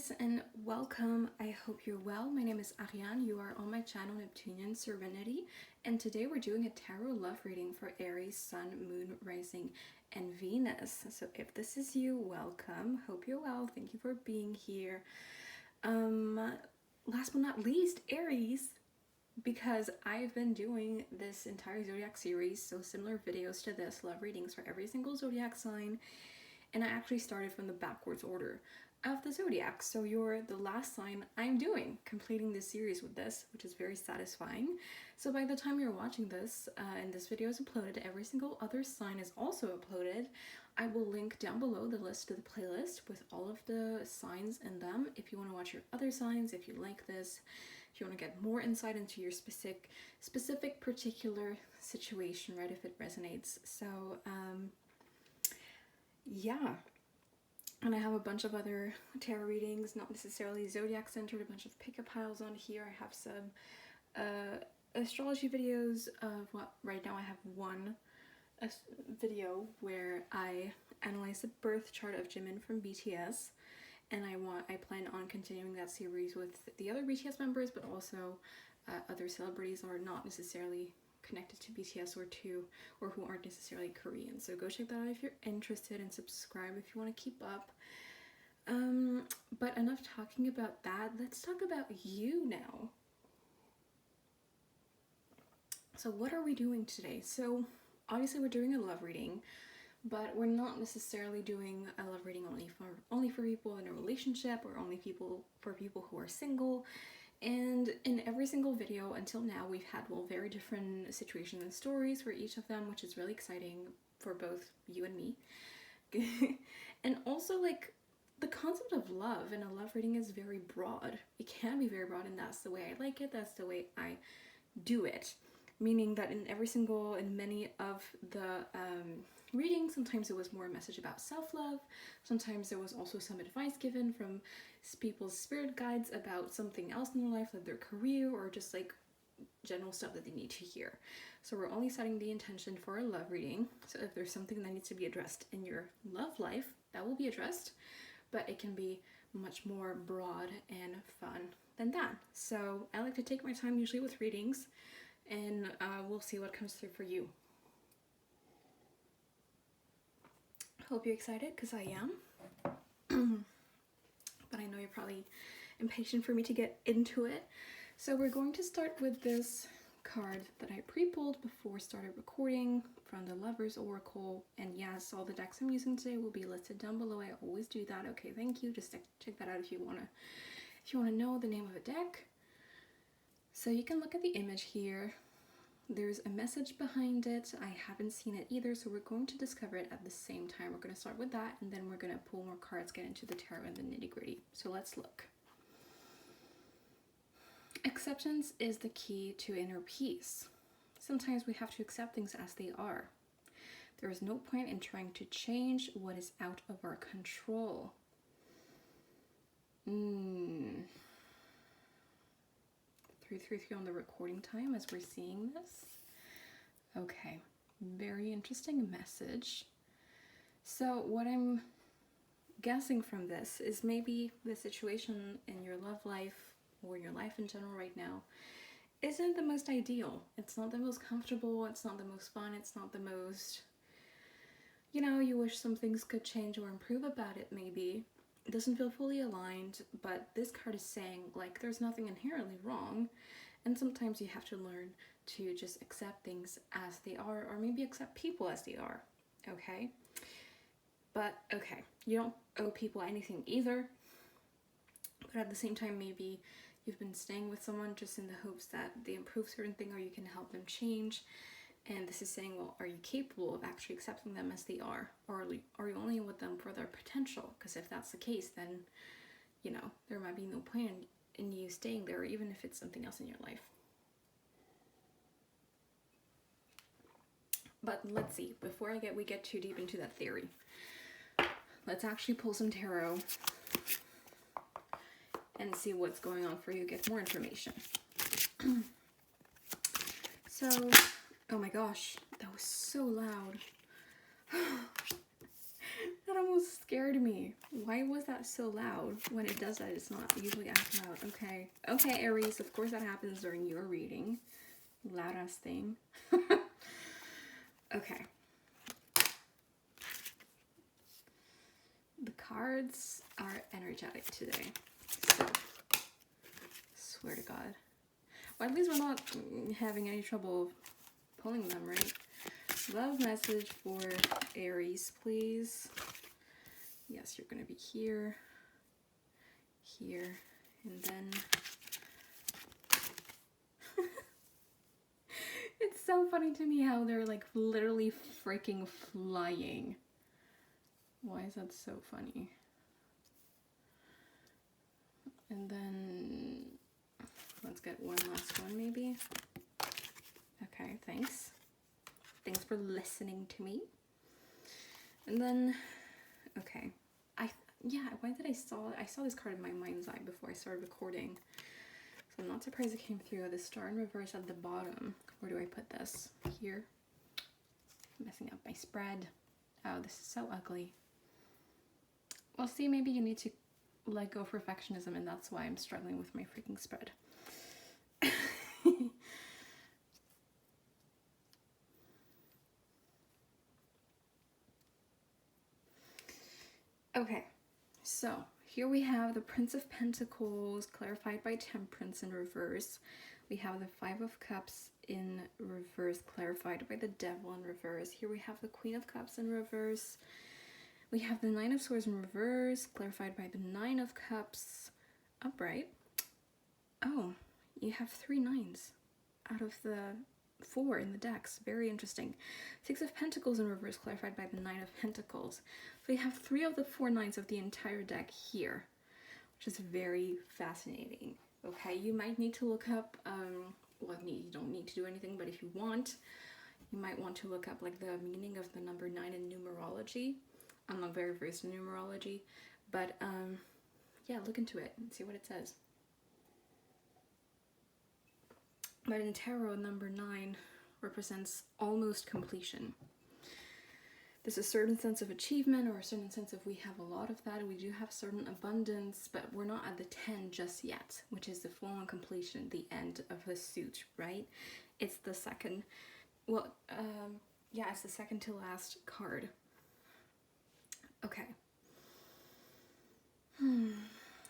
guys, and welcome. I hope you're well. My name is Ariane. You are on my channel Neptunian Serenity, and today we're doing a tarot love reading for Aries, Sun, Moon, Rising, and Venus. So if this is you, welcome. Hope you're well. Thank you for being here. Last but not least, Aries, because I've been doing this entire zodiac series, so similar videos to this, love readings for every single zodiac sign, and I actually started from the backwards order of the zodiac. So you're the last sign I'm doing, completing this series with this, which is very satisfying. So by the time you're watching this and this video is uploaded, every single other sign is also uploaded. I will link down below the list to the playlist with all of the signs in them if you want to watch your other signs, if you like this, if you want to get more insight into your specific particular situation, right, if it resonates. So yeah. And I have a bunch of other tarot readings, not necessarily zodiac centered, a bunch of pick-up piles on here. I have some astrology videos of right now I have one video where I analyze the birth chart of Jimin from BTS, and I plan on continuing that series with the other BTS members, but also other celebrities are not necessarily connected to BTS or who aren't necessarily Korean. So go check that out if you're interested, and subscribe if you want to keep up. But enough talking about that. Let's talk about you now. So what are we doing today? So obviously we're doing a love reading, but we're not necessarily doing a love reading only for people in a relationship, or only for people who are single. And in every single video until now, we've had very different situations and stories for each of them, which is really exciting for both you and me. And also, like, the concept of love in a love reading is very broad. It can be very broad, and that's the way I like it. That's the way I do it. Meaning that in many of the readings, sometimes it was more a message about self-love. Sometimes there was also some advice given from people's spirit guides about something else in their life, like their career, or just like general stuff that they need to hear. So we're only setting the intention for a love reading. So if there's something that needs to be addressed in your love life, that will be addressed, but it can be much more broad and fun than that. So I like to take my time usually with readings, and we'll see what comes through for you. Hope you're excited, because I am. But I know you're probably impatient for me to get into it. So we're going to start with this card that I pre-pulled before we started recording from the Lover's Oracle. And yes, all the decks I'm using today will be listed down below. I always do that. Okay, thank you. Just check that out if you wanna know the name of a deck. So you can look at the image here. There's a message behind it. I haven't seen it either, so we're going to discover it at the same time. We're going to start with that, and then we're going to pull more cards, get into the tarot and the nitty-gritty. So let's look. Acceptance is the key to inner peace. Sometimes we have to accept things as they are. There is no point in trying to change what is out of our control. 333 on the recording time as we're seeing this. Okay, very interesting message. So what I'm guessing from this is maybe the situation in your love life, or your life in general right now, isn't the most ideal. It's not the most comfortable, it's not the most fun, it's not the most, you wish some things could change or improve about it maybe. It doesn't feel fully aligned, but this card is saying, like, there's nothing inherently wrong, and sometimes you have to learn to just accept things as they are, or maybe accept people as they are, okay? But, okay, you don't owe people anything either, but at the same time, maybe you've been staying with someone just in the hopes that they improve certain thing, or you can help them change. And this is saying, well, are you capable of actually accepting them as they are? Or are you only with them for their potential? Because if that's the case, then, there might be no point in you staying there, even if it's something else in your life. But let's see, before we get too deep into that theory, let's actually pull some tarot and see what's going on for you, get more information. So, oh my gosh, that was so loud. That almost scared me. Why was that so loud? When it does that, it's not usually as loud. Okay. Okay, Aries, of course that happens during your reading. Loud ass thing. Okay. The cards are energetic today. So, swear to God. Well, at least we're not having any trouble pulling them, right? Love message for Aries, please. Yes, you're going to be here, here, and then... It's so funny to me how they're like literally freaking flying. Why is that so funny? And then let's get one last one maybe. Okay, thanks. Thanks for listening to me. And then, okay. Why did I saw this card in my mind's eye before I started recording. So I'm not surprised it came through. The star in reverse at the bottom. Where do I put this? Here. Messing up my spread. Oh, this is so ugly. Well, see, maybe you need to let go of perfectionism, and that's why I'm struggling with my freaking spread. Okay, so here we have the Prince of Pentacles clarified by Temperance in reverse. We have the Five of Cups in reverse clarified by the Devil in reverse. Here we have the Queen of Cups in reverse. We have the Nine of Swords in reverse clarified by the Nine of Cups upright. Oh, you have 3 nines out of the 4 in the decks. Very interesting. Six of Pentacles in reverse clarified by the Nine of Pentacles. So we have 3 of the 4 nines of the entire deck here, which is very fascinating. Okay, you might need to look up, well, you don't need to do anything, but if you want, you might want to look up like the meaning of the number 9 in numerology. I'm not very versed in numerology, but yeah, look into it and see what it says. But in tarot, number 9 represents almost completion. There's a certain sense of achievement or a certain sense of we have a lot of that. We do have certain abundance, but we're not at the 10 just yet, which is the full-on completion, the end of the suit, right? It's the second, well, yeah, it's the second to last card. Okay.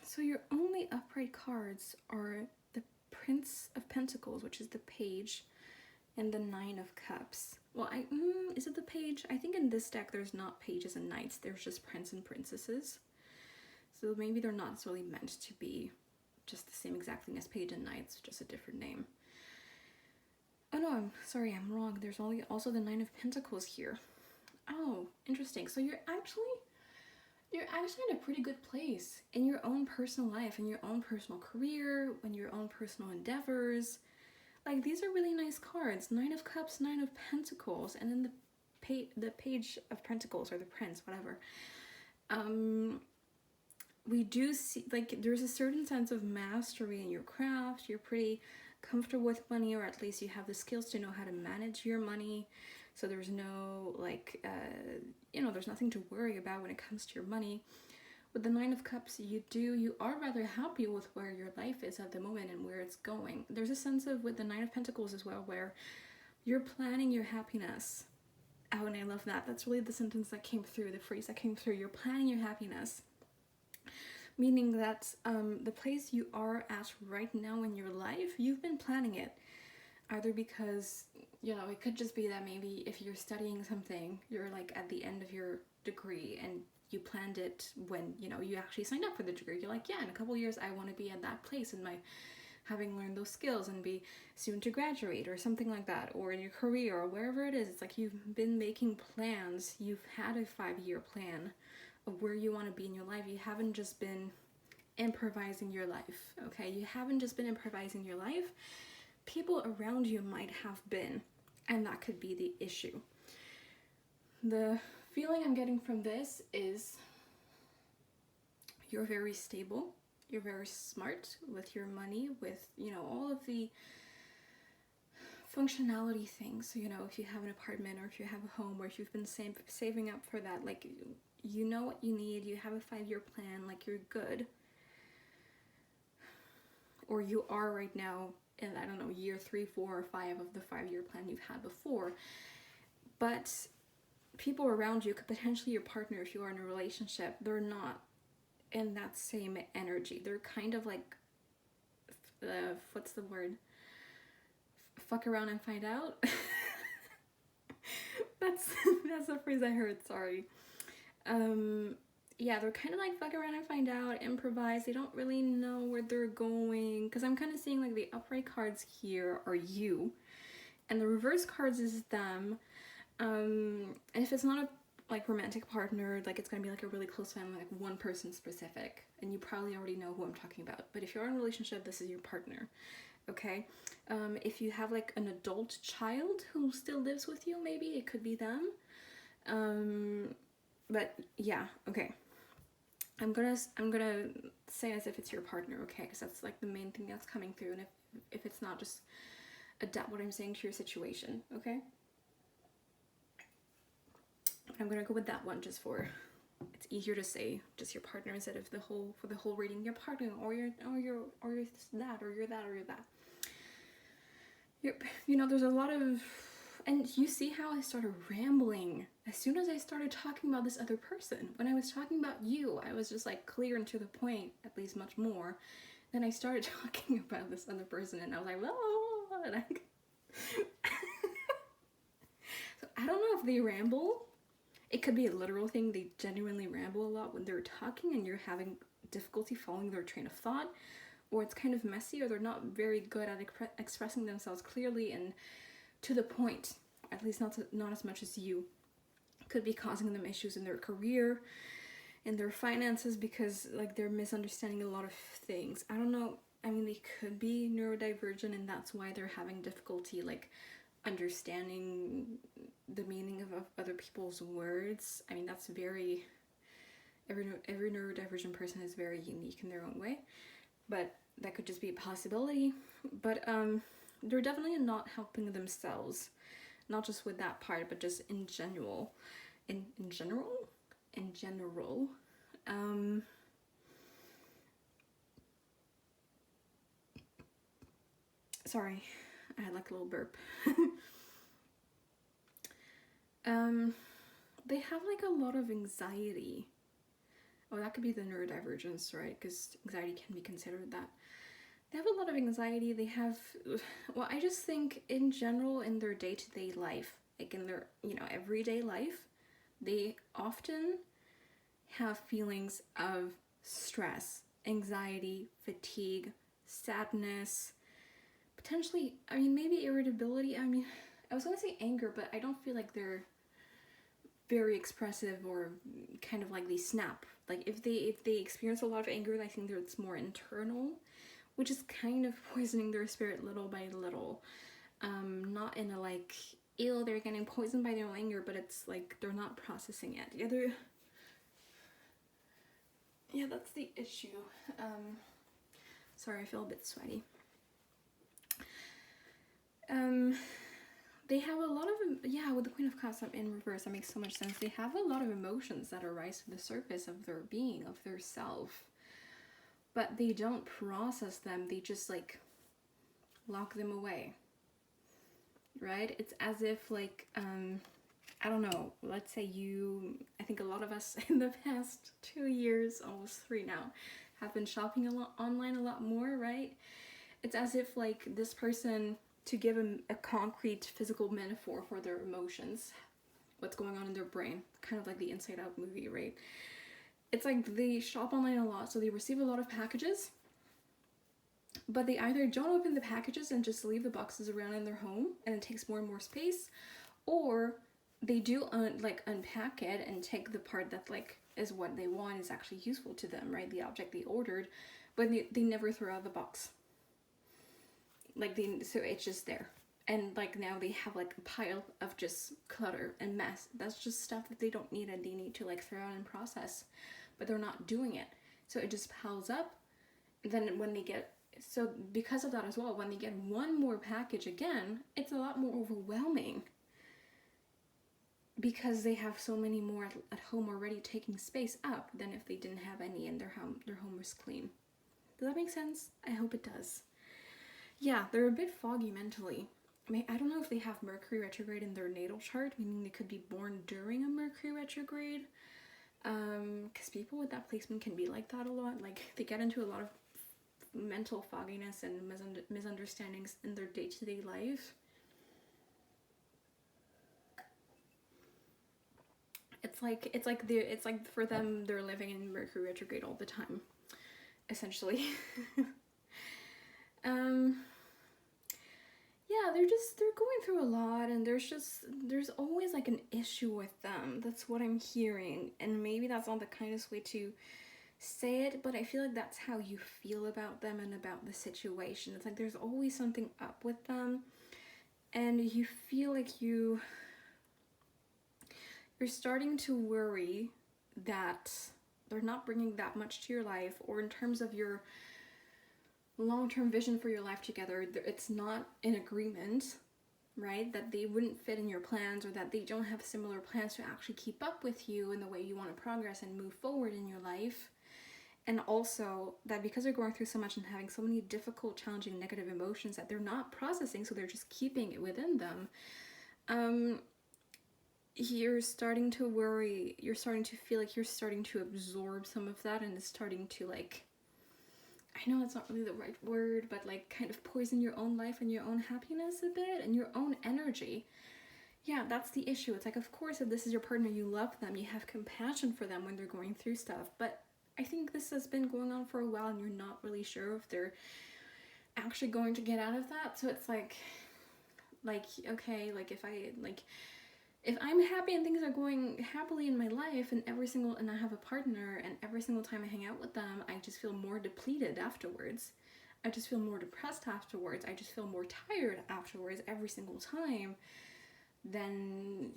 So your only upright cards are the Prince of Pentacles, which is the Page, and the Nine of Cups. Well, is it the Page? I think in this deck there's not pages and knights, there's just prince and princesses. So maybe they're not really meant to be just the same exact thing as page and knights, just a different name. Oh no, I'm sorry, I'm wrong. There's also the Nine of Pentacles here. Oh, interesting. So you're actually in a pretty good place in your own personal life, in your own personal career, in your own personal endeavors. Like, these are really nice cards. Nine of Cups, Nine of Pentacles, and then the Page of Pentacles, or the Prince, whatever. We do see, like, there's a certain sense of mastery in your craft. You're pretty comfortable with money, or at least you have the skills to know how to manage your money. So there's no, like, there's nothing to worry about when it comes to your money. With the Nine of Cups, you are rather happy with where your life is at the moment and where it's going. There's a sense of, with the Nine of Pentacles as well, where you're planning your happiness. Oh, and I love that. That's really the sentence that came through, the phrase that came through. You're planning your happiness. Meaning that the place you are at right now in your life, you've been planning it. Either because, it could just be that maybe if you're studying something, you're like at the end of your degree and you planned it when, you actually signed up for the degree. You're like, yeah, in a couple years, I want to be at that place in my, having learned those skills and be soon to graduate or something like that. Or in your career or wherever it is, it's like you've been making plans. You've had a 5-year plan of where you want to be in your life. You haven't just been improvising your life, okay? You haven't just been improvising your life. People around you might have been, and that could be the issue. The feeling I'm getting from this is you're very stable, you're very smart with your money, with, all of the functionality things. So, if you have an apartment or if you have a home or if you've been saving up for that, like, you know what you need, you have a 5-year plan, like you're good. Or you are right now in, I don't know, year 3, 4, or 5 of the 5-year plan you've had before. But people around you, could potentially your partner, if you are in a relationship, they're not in that same energy. They're kind of like, what's the word? Fuck around and find out. that's the phrase I heard, sorry. Yeah, they're kind of like fuck around and find out, improvise. They don't really know where they're going. Because I'm kind of seeing like the upright cards here are you, and the reverse cards is them. And if it's not a like romantic partner, like it's gonna be like a really close family, like one person specific, and you probably already know who I'm talking about. But if you're in a relationship, this is your partner. Okay, if you have like an adult child who still lives with you, maybe it could be them. But yeah, okay. I'm gonna say as if it's your partner, okay? Because that's like the main thing that's coming through, and if it's not, just adapt what I'm saying to your situation, okay? I'm gonna go with that one just for, it's easier to say just your partner instead of for the whole reading, your partner, or you're that, or you're that, or you're that. You know, there's a lot of, and you see how I started rambling as soon as I started talking about this other person. When I was talking about you, I was just like clear and to the point, at least much more. Then I started talking about this other person, and I was like, oh, and so I don't know if they ramble. It could be a literal thing. They genuinely ramble a lot when they're talking and you're having difficulty following their train of thought, or it's kind of messy, or they're not very good at expressing themselves clearly and to the point, at least not as much as you. Could be causing them issues in their career, in their finances, because like they're misunderstanding a lot of things. I don't know. I mean, they could be neurodivergent, and that's why they're having difficulty like understanding the meaning of other people's words. I mean, that's very, every neurodivergent person is very unique in their own way, but that could just be a possibility. But they're definitely not helping themselves, not just with that part, but just in general. In general. Sorry, I had like a little burp. They have like a lot of anxiety. Oh, that could be the neurodivergence, right? Because anxiety can be considered that. They have a lot of anxiety. They have, well, I just think in general in their day-to-day life, like in their, you know, everyday life, they often have feelings of stress, anxiety, fatigue, sadness, potentially, I mean, maybe irritability. I mean, I was gonna say anger, but I don't feel like they're very expressive or kind of like they snap. Like if they experience a lot of anger, I think it's more internal, which is kind of poisoning their spirit little by little. Not in a like, ew, they're getting poisoned by their own anger, but it's like they're not processing it. Yeah, that's the issue. Sorry, I feel a bit sweaty. They have a lot of, yeah, with the Queen of Cups in reverse, that makes so much sense. They have a lot of emotions that arise to the surface of their being, of their self, but they don't process them. They just like lock them away, right? It's as if like, I don't know, let's say I think a lot of us in the past 2 years, almost 3 now, have been shopping online a lot more, right? It's as if like this person, to give a concrete physical metaphor for their emotions, what's going on in their brain, kind of like the Inside Out movie, right? It's like they shop online a lot, so they receive a lot of packages, but they either don't open the packages and just leave the boxes around in their home and it takes more and more space, or they do unpack it and take the part that like is what they want, is actually useful to them, right? The object they ordered, but they never throw out the box. Like so it's just there. And like now they have like a pile of just clutter and mess. That's just stuff that they don't need and they need to like throw out and process, but they're not doing it. So it just piles up. And then when they get, so because of that as well, when they get 1 more package again, it's a lot more overwhelming. because they have so many more at home already taking space up than if they didn't have any and their home was clean. Does that make sense? I hope it does. Yeah, they're a bit foggy mentally. I don't know if they have Mercury retrograde in their natal chart, meaning they could be born during a Mercury retrograde. Because people with that placement can be like that a lot. Like, they get into a lot of mental fogginess and misunderstandings in their day-to-day life. It's like for them, they're living in Mercury retrograde all the time, essentially. Yeah, they're going through a lot, and there's always like an issue with them. That's what I'm hearing, and maybe that's not the kindest way to say it, but I feel like that's how you feel about them and about the situation. It's like there's always something up with them, and you feel like you're starting to worry that they're not bringing that much to your life, or in terms of your long-term vision for your life together, it's not in agreement, right? That they wouldn't fit in your plans, or that they don't have similar plans to actually keep up with you in the way you want to progress and move forward in your life. And also that because they're going through so much and having so many difficult, challenging, negative emotions that they're not processing, so they're just keeping it within them, you're starting to worry, you're starting to feel like you're starting to absorb some of that, and it's starting to, like, I know it's not really the right word, but like kind of poison your own life and your own happiness a bit and your own energy. Yeah, that's the issue. It's like, of course, if this is your partner, you love them, you have compassion for them when they're going through stuff, but I think this has been going on for a while and you're not really sure if they're actually going to get out of that. So it's like, okay, like if I'm happy and things are going happily in my life, and I have a partner, and every single time I hang out with them, I just feel more depleted afterwards. I just feel more depressed afterwards. I just feel more tired afterwards every single time. Then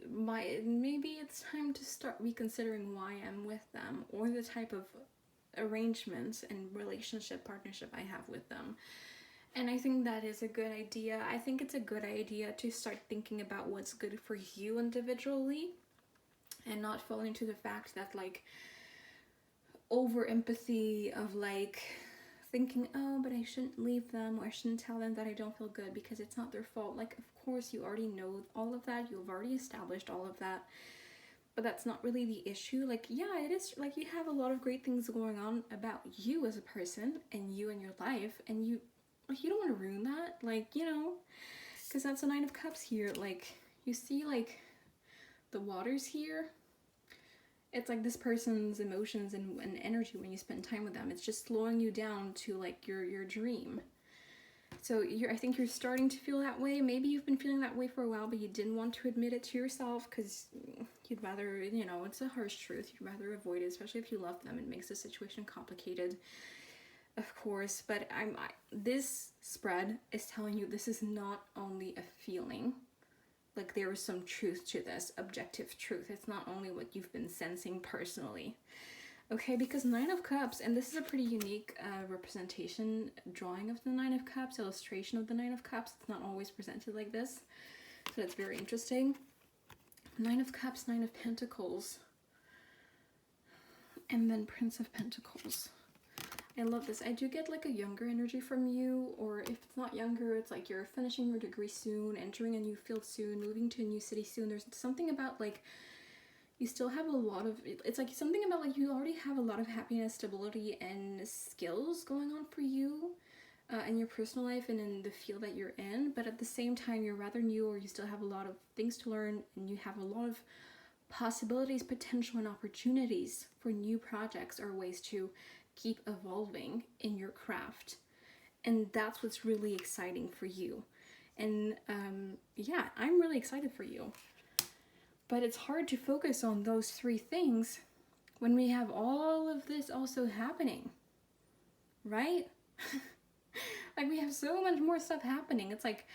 maybe it's time to start reconsidering why I'm with them, or the type of arrangements and relationship, partnership I have with them. And I think that is a good idea. I think it's a good idea to start thinking about what's good for you individually, and not fall into the fact that, like, over empathy of like thinking, oh, but I shouldn't leave them, or I shouldn't tell them that I don't feel good because it's not their fault. Like, of course, you already know all of that. You've already established all of that. But that's not really the issue. Like, yeah, it is, like, you have a lot of great things going on about you as a person and you and your life, and you don't want to ruin that, like, because that's a Nine of Cups here. Like, you see, like, the waters here, it's like this person's emotions and energy when you spend time with them, it's just slowing you down to, like, your dream. So I think you're starting to feel that way. Maybe you've been feeling that way for a while, but you didn't want to admit it to yourself because you'd rather, it's a harsh truth, you'd rather avoid it, especially if you love them. It makes the situation complicated, of course, but this spread is telling you this is not only a feeling. Like, there is some truth to this, objective truth. It's not only what you've been sensing personally. Okay, because Nine of Cups, and this is a pretty unique representation, drawing of the Nine of Cups, illustration of the Nine of Cups. It's not always presented like this, so that's very interesting. Nine of Cups, Nine of Pentacles, and then Prince of Pentacles. I love this. I do get, like, a younger energy from you, or if it's not younger, it's like you're finishing your degree soon, entering a new field soon, moving to a new city soon. There's something about, like, you still have a lot of, it's like something about, like, you already have a lot of happiness, stability, and skills going on for you in your personal life and in the field that you're in, but at the same time, you're rather new, or you still have a lot of things to learn, and you have a lot of possibilities, potential, and opportunities for new projects or ways to keep evolving in your craft. And that's what's really exciting for you. And yeah, I'm really excited for you. But it's hard to focus on those three things when we have all of this also happening, right? Like, we have so much more stuff happening. It's like,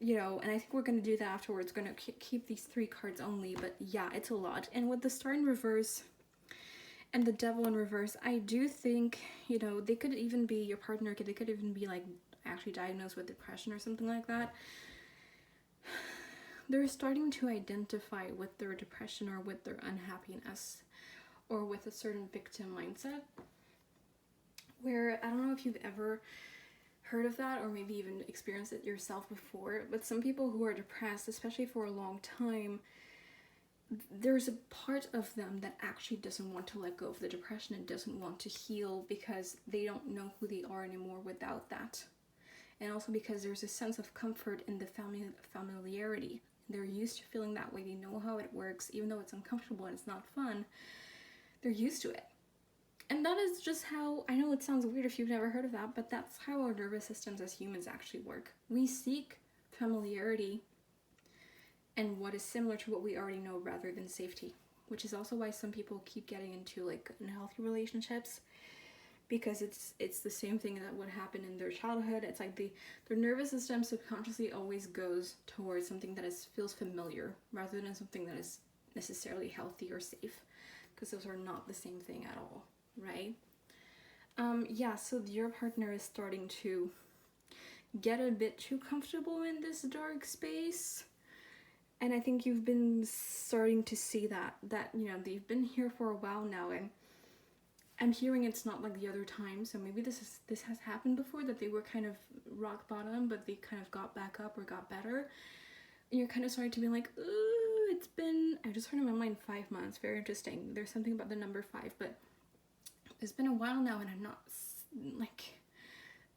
and I think we're going to do that afterwards. We're going to keep these three cards only, but yeah, it's a lot. And with the Star in reverse and the Devil in reverse, I do think, they could even be your partner, they could even be, like, actually diagnosed with depression or something like that. they're starting to identify with their depression or with their unhappiness or with a certain victim mindset, where I don't know if you've ever heard of that or maybe even experienced it yourself before, but some people who are depressed, especially for a long time, there's a part of them that actually doesn't want to let go of the depression and doesn't want to heal because they don't know who they are anymore without that. And also because there's a sense of comfort in the familiarity. They're used to feeling that way. They know how it works, even though it's uncomfortable and it's not fun. They're used to it. And that is just how, I know it sounds weird if you've never heard of that, but that's how our nervous systems as humans actually work. We seek familiarity and what is similar to what we already know rather than safety, which is also why some people keep getting into like unhealthy relationships, because it's the same thing that would happen in their childhood. It's like their nervous system subconsciously always goes towards something that feels familiar rather than something that is necessarily healthy or safe, because those are not the same thing at all, right? Yeah, so your partner is starting to get a bit too comfortable in this dark space. And I think you've been starting to see that you know, they've been here for a while now, and I'm hearing it's not like the other time, so maybe this has happened before, that they were kind of rock bottom, but they kind of got back up or got better. And you're kind of starting to be like, ooh, it's been, I just heard in my mind 5 months, very interesting. There's something about the number 5, but it's been a while now and I'm not, like,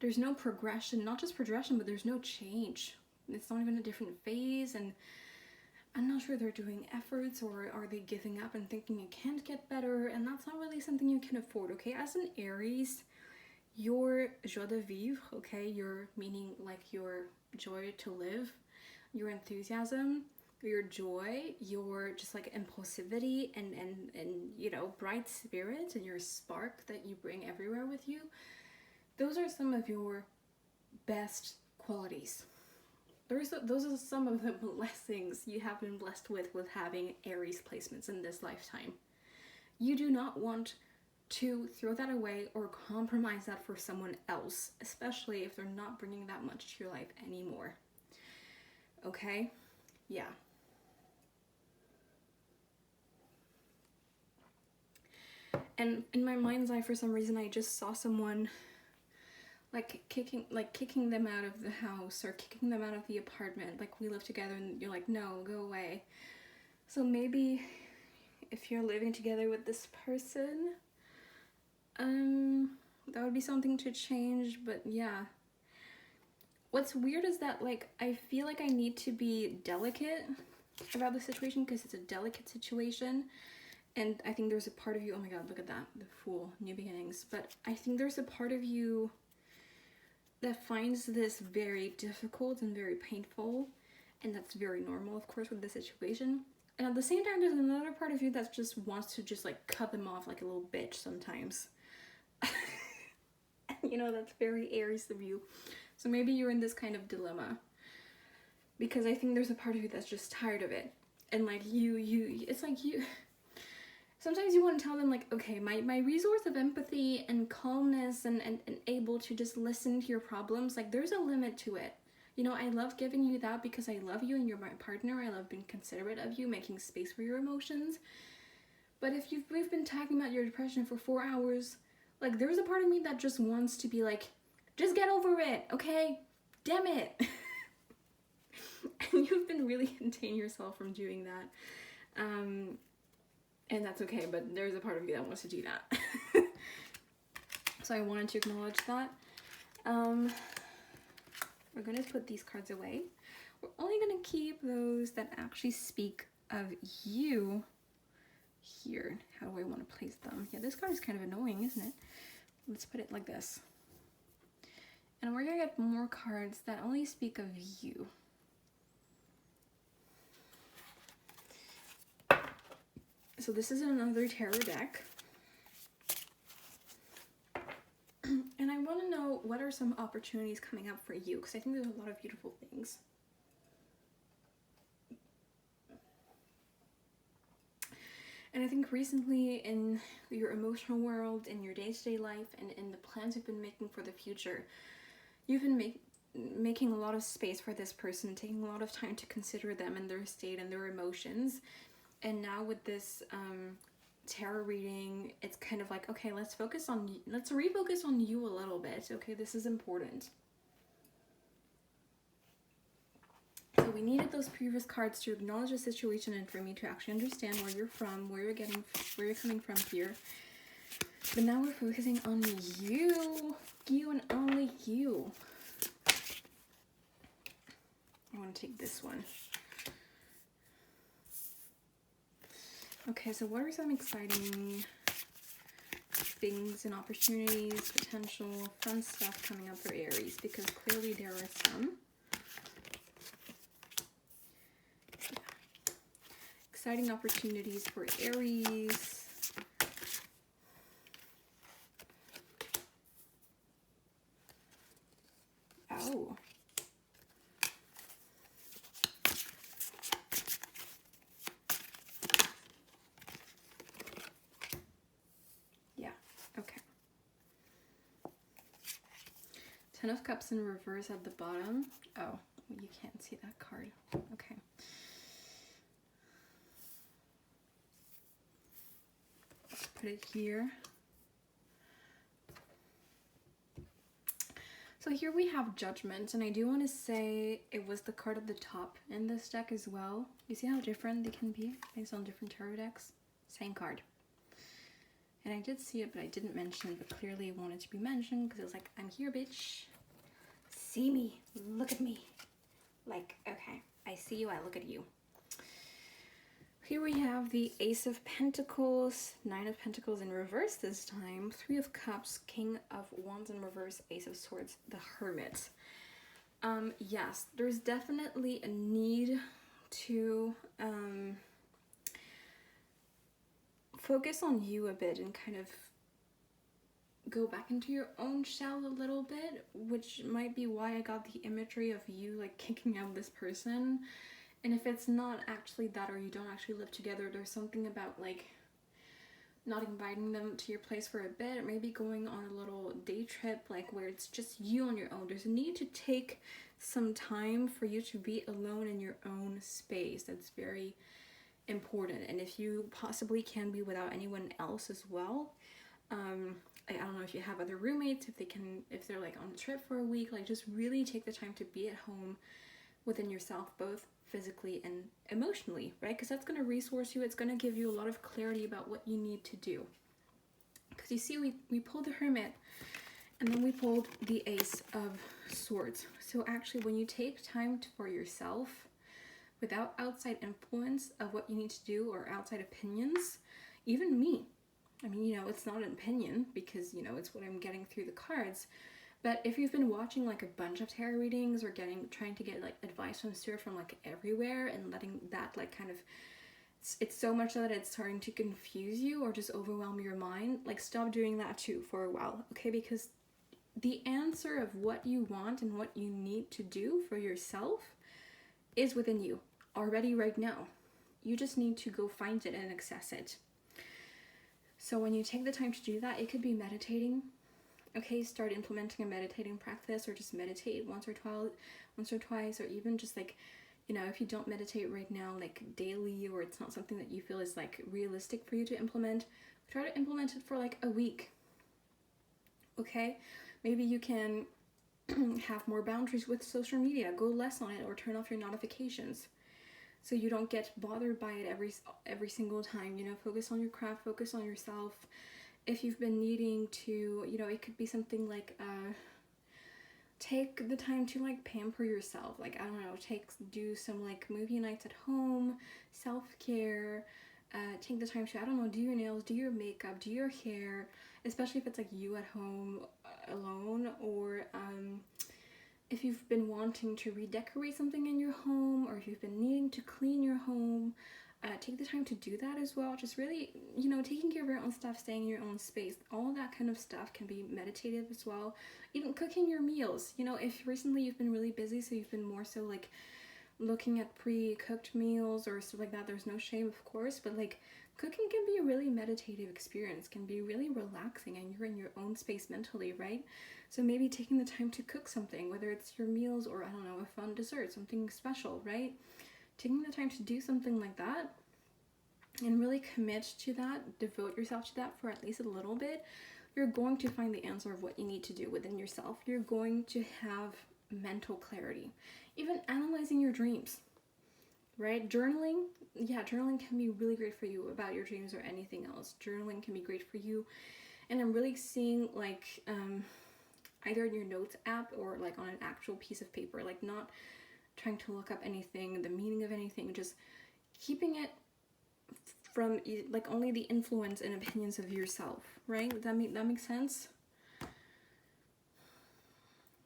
there's no progression, not just progression, but there's no change. It's not even a different phase, and I'm not sure they're doing efforts, or are they giving up and thinking it can't get better, and that's not really something you can afford, okay? As an Aries, your joie de vivre, okay, your meaning like your joy to live, your enthusiasm, your joy, your just like impulsivity and you know, bright spirit and your spark that you bring everywhere with you, those are some of your best qualities. Those are some of the blessings you have been blessed with having Aries placements in this lifetime. You do not want to throw that away or compromise that for someone else, especially if they're not bringing that much to your life anymore. Okay? Yeah. And in my mind's eye, for some reason, I just saw someone kicking them out of the house or kicking them out of the apartment. Like, we live together and you're like, no, go away. So maybe if you're living together with this person, that would be something to change. But yeah, what's weird is that, like, I feel like I need to be delicate about the situation because it's a delicate situation. And I think there's a part of you, oh my god, look at that, the Fool, new beginnings. But I think there's a part of you that finds this very difficult and very painful, and that's very normal, of course, with the situation. And at the same time, there's another part of you that just wants to just like cut them off like a little bitch sometimes. You know, that's very Aries of you. So maybe you're in this kind of dilemma, because I think there's a part of you that's just tired of it. And like it's like you, sometimes you want to tell them like, okay, my resource of empathy and calmness and able to just listen to your problems, like there's a limit to it. You know, I love giving you that because I love you and you're my partner. I love being considerate of you, making space for your emotions. But if we've been talking about your depression for 4 hours, like there's a part of me that just wants to be like, just get over it, okay? Damn it. And you've been really containing yourself from doing that. And that's okay, but there's a part of you that wants to do that. So I wanted to acknowledge that. We're going to put these cards away. We're only going to keep those that actually speak of you here. How do I want to place them? Yeah, this card is kind of annoying, isn't it? Let's put it like this. And we're going to get more cards that only speak of you. So this is another tarot deck. And I want to know, what are some opportunities coming up for you? Because I think there's a lot of beautiful things. And I think recently in your emotional world, in your day-to-day life, and in the plans you've been making for the future, you've been making a lot of space for this person, taking a lot of time to consider them and their state and their emotions. And now with this tarot reading, it's kind of like, okay, let's refocus on you a little bit. Okay, this is important. So we needed those previous cards to acknowledge the situation and for me to actually understand where you're from, where you're coming from here. But now we're focusing on you and only you. I want to take this one. Okay, so what are some exciting things and opportunities, potential fun stuff coming up for Aries? Because clearly there are some. Yeah. Exciting opportunities for Aries. Oh. Yeah, okay. 10 of Cups in reverse at the bottom. Oh, you can't see that card. Okay. Let's put it here. So here we have Judgment, and I do want to say it was the card at the top in this deck as well. You see how different they can be based on different tarot decks? Same card. And I did see it, but I didn't mention it, but clearly I wanted to be mentioned because it was like, I'm here, bitch. See me. Look at me. Like, okay, I see you, I look at you. Here we have the Ace of Pentacles, 9 of Pentacles in reverse this time, 3 of Cups, King of Wands in reverse, Ace of Swords, the Hermit. Yes, there's definitely a need to focus on you a bit and kind of go back into your own shell a little bit, which might be why I got the imagery of you like kicking out this person. And if it's not actually that, or you don't actually live together, there's something about like not inviting them to your place for a bit, or maybe going on a little day trip, like where it's just you on your own. There's a need to take some time for you to be alone in your own space. That's very important. And if you possibly can be without anyone else as well, I don't know if you have other roommates, if they're like on a trip for a week, like just really take the time to be at home within yourself, both physically and emotionally, right? Because that's going to resource you. It's going to give you a lot of clarity about what you need to do. Because you see, we pulled the Hermit, and then we pulled the Ace of Swords. So actually, when you take time for yourself, without outside influence of what you need to do or outside opinions, even me, I mean, you know, it's not an opinion because, you know, it's what I'm getting through the cards. But if you've been watching like a bunch of tarot readings or trying to get like advice from spirit from like everywhere and letting that like kind of, it's so much that it's starting to confuse you or just overwhelm your mind, like stop doing that too for a while, okay? Because the answer of what you want and what you need to do for yourself is within you already right now. You just need to go find it and access it. So when you take the time to do that, it could be meditating. Okay, start implementing a meditating practice, or just meditate once or twice, or even just like, you know, if you don't meditate right now, like daily, or it's not something that you feel is like realistic for you to implement, try to implement it for like a week. Okay, maybe you can have more boundaries with social media, go less on it, or turn off your notifications so you don't get bothered by it every single time. You know, focus on your craft, focus on yourself. If you've been needing to, you know, it could be something like take the time to like pamper yourself, like I don't know, do some like movie nights at home, self-care, take the time to, I don't know, do your nails, do your makeup, do your hair, especially if it's like you at home alone, or if you've been wanting to redecorate something in your home, or if you've been needing to clean your home, take the time to do that as well. Just really, you know, taking care of your own stuff, staying in your own space, all of that kind of stuff can be meditative as well. Even cooking your meals, you know, if recently you've been really busy, so you've been more so like looking at pre-cooked meals or stuff like that, there's no shame, of course, but like Cooking can be a really meditative experience, can be really relaxing, and you're in your own space mentally, right? So maybe taking the time to cook something, whether it's your meals or, I don't know, a fun dessert, something special, right? Taking the time to do something like that and really commit to that, devote yourself to that for at least a little bit, you're going to find the answer of what you need to do within yourself. You're going to have mental clarity. Even analyzing your dreams, right? Journaling, yeah, journaling can be really great for you about your dreams or anything else. Journaling can be great for you. And I'm really seeing like either in your notes app or like on an actual piece of paper, like not trying to look up anything, the meaning of anything, just keeping it from like only the influence and opinions of yourself, right? That makes sense?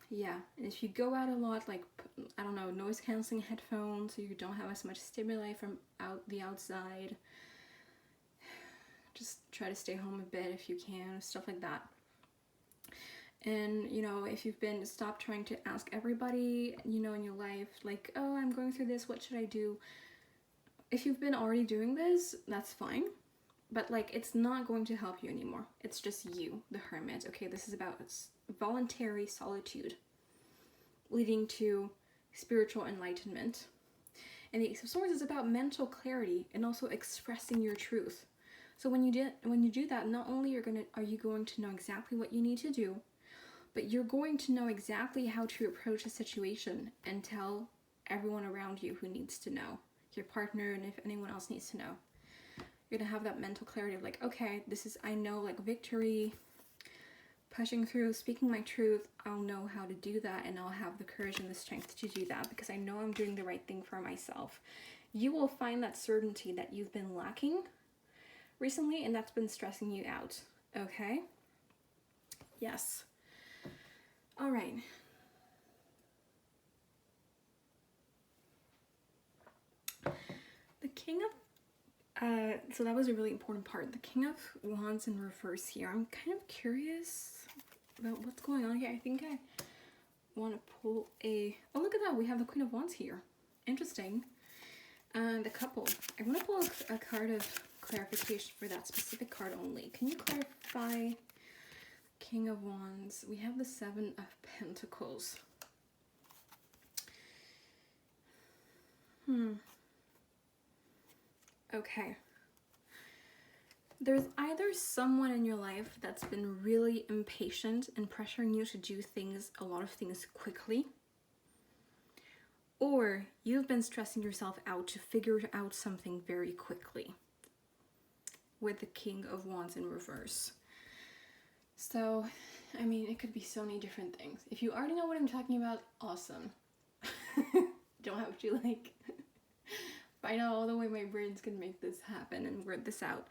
Yeah, and if you go out a lot, like, I don't know, noise canceling headphones so you don't have as much stimuli from the outside. Just try to stay home a bit if you can, stuff like that. And, you know, if you've been, stop trying to ask everybody, you know, in your life, like, oh, I'm going through this, what should I do? If you've been already doing this, that's fine. But, like, it's not going to help you anymore. It's just you, the hermit. Okay, this is about voluntary solitude leading to spiritual enlightenment. And the Ace of Swords is about mental clarity and also expressing your truth. So when you do that, not only are you going to know exactly what you need to do, but you're going to know exactly how to approach a situation and tell everyone around you who needs to know, your partner, and if anyone else needs to know. You're gonna have that mental clarity of like, okay, I know, like, victory, pushing through, speaking my truth, I'll know how to do that, and I'll have the courage and the strength to do that because I know I'm doing the right thing for myself. You will find that certainty that you've been lacking recently and that's been stressing you out, okay? Yes. All right. The King of so that was a really important part. The King of Wands in reverse here. I'm kind of curious about what's going on here. I think I want to pull oh, look at that. We have the Queen of Wands here. Interesting. The couple. I want to pull a card of clarification for that specific card only. Can you clarify King of Wands? We have the Seven of Pentacles. Okay. There's either someone in your life that's been really impatient and pressuring you to do a lot of things quickly, or you've been stressing yourself out to figure out something very quickly with the King of Wands in reverse. So, I mean, it could be so many different things. If you already know what I'm talking about, awesome. Don't have to, like, find out all the way my brains can make this happen and word this out.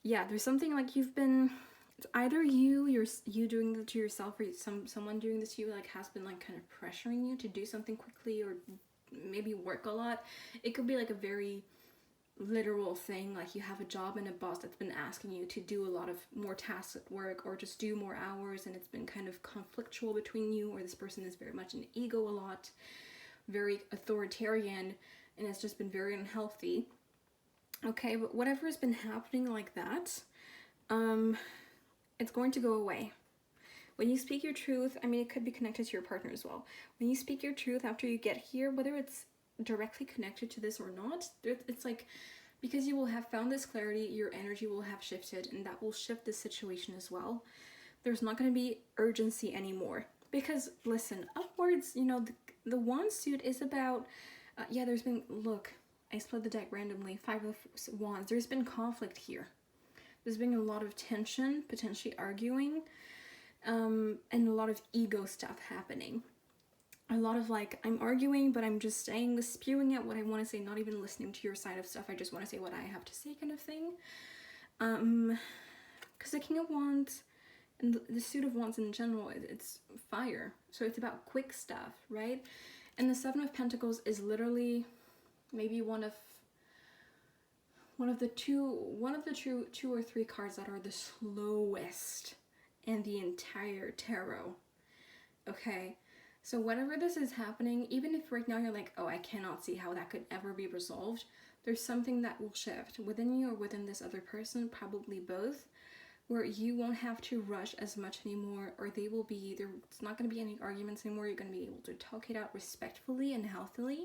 Yeah, there's something like it's either you're doing this to yourself, or someone doing this to you, like, has been, like, kind of pressuring you to do something quickly or maybe work a lot. It could be like a very literal thing, like you have a job and a boss that's been asking you to do a lot of more tasks at work or just do more hours, and it's been kind of conflictual between you, or this person is very much an ego a lot, very authoritarian, and it's just been very unhealthy. Okay, but whatever has been happening like that, it's going to go away. When you speak your truth, I mean, it could be connected to your partner as well. When you speak your truth after you get here, whether it's directly connected to this or not, it's like, because you will have found this clarity, your energy will have shifted, and that will shift the situation as well. There's not going to be urgency anymore. Because, listen, upwards, you know, the wand suit is about, yeah, there's been, look, I split the deck randomly, 5 of Wands. There's been conflict here. There's been a lot of tension, potentially arguing, and a lot of ego stuff happening. A lot of, like, I'm arguing, but I'm just spewing out what I want to say, not even listening to your side of stuff. I just want to say what I have to say, kind of thing. Because the King of Wands and the suit of Wands in general, it's fire. So it's about quick stuff, right? And the Seven of Pentacles is literally maybe one of the two or three cards that are the slowest in the entire tarot. Okay, so whatever this is happening, even if right now you're like, oh, I cannot see how that could ever be resolved, there's something that will shift within you or within this other person, probably both, where you won't have to rush as much anymore, or they will be, there's not going to be any arguments anymore. You're going to be able to talk it out respectfully and healthily,